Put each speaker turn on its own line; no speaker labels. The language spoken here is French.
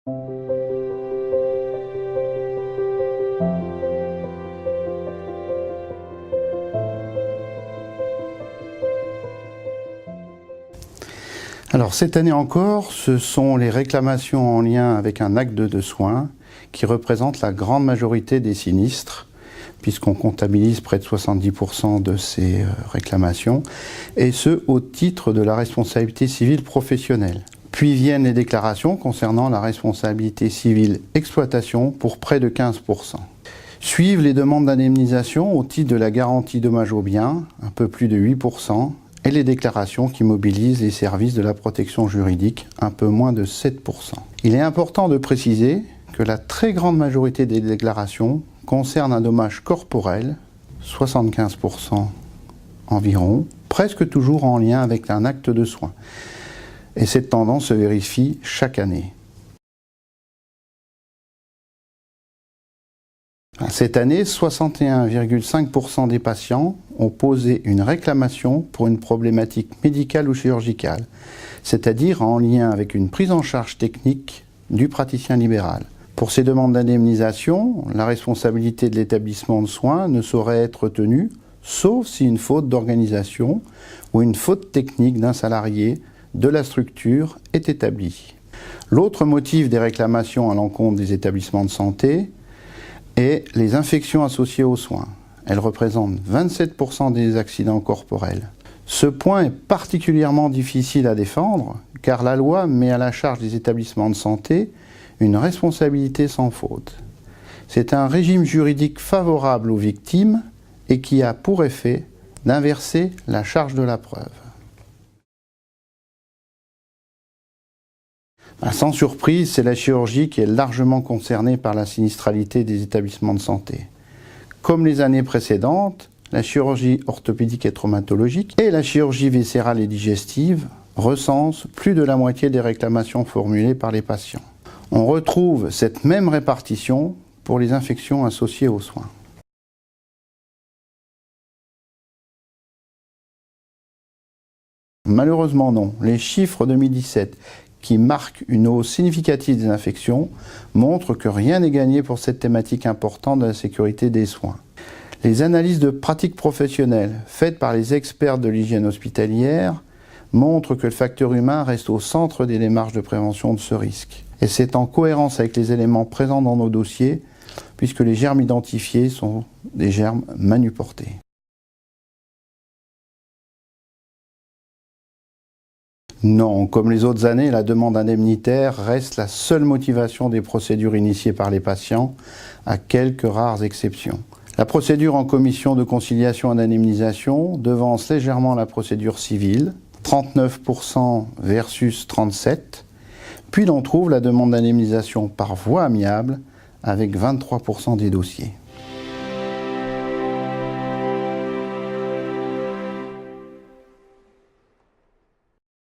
Alors cette année encore, ce sont les réclamations en lien avec un acte de soins qui représentent la grande majorité des sinistres, puisqu'on comptabilise près de 70% de ces réclamations, et ce au titre de la responsabilité civile professionnelle. Puis viennent les déclarations concernant la responsabilité civile exploitation pour près de 15%. Suivent les demandes d'indemnisation au titre de la garantie dommage aux biens, un peu plus de 8%, et les déclarations qui mobilisent les services de la protection juridique, un peu moins de 7%. Il est important de préciser que la très grande majorité des déclarations concernent un dommage corporel, 75% environ, presque toujours en lien avec un acte de soin. Et cette tendance se vérifie chaque année. Cette année, 61,5% des patients ont posé une réclamation pour une problématique médicale ou chirurgicale, c'est-à-dire en lien avec une prise en charge technique du praticien libéral. Pour ces demandes d'indemnisation, la responsabilité de l'établissement de soins ne saurait être tenue, sauf si une faute d'organisation ou une faute technique d'un salarié de la structure est établie. L'autre motif des réclamations à l'encontre des établissements de santé et les infections associées aux soins. Elles représentent 27% des accidents corporels. Ce point est particulièrement difficile à défendre car la loi met à la charge des établissements de santé une responsabilité sans faute. C'est un régime juridique favorable aux victimes et qui a pour effet d'inverser la charge de la preuve. Sans surprise, c'est la chirurgie qui est largement concernée par la sinistralité des établissements de santé. Comme les années précédentes, la chirurgie orthopédique et traumatologique et la chirurgie viscérale et digestive recensent plus de la moitié des réclamations formulées par les patients. On retrouve cette même répartition pour les infections associées aux soins. Malheureusement non, les chiffres 2017 qui marquent une hausse significative des infections, montrent que rien n'est gagné pour cette thématique importante de la sécurité des soins. Les analyses de pratiques professionnelles faites par les experts de l'hygiène hospitalière montrent que le facteur humain reste au centre des démarches de prévention de ce risque. Et c'est en cohérence avec les éléments présents dans nos dossiers, puisque les germes identifiés sont des germes manuportés. Non, comme les autres années, la demande indemnitaire reste la seule motivation des procédures initiées par les patients, à quelques rares exceptions. La procédure en commission de conciliation et d'indemnisation devance légèrement la procédure civile, 39% versus 37%, puis l'on trouve la demande d'indemnisation par voie amiable avec 23% des dossiers.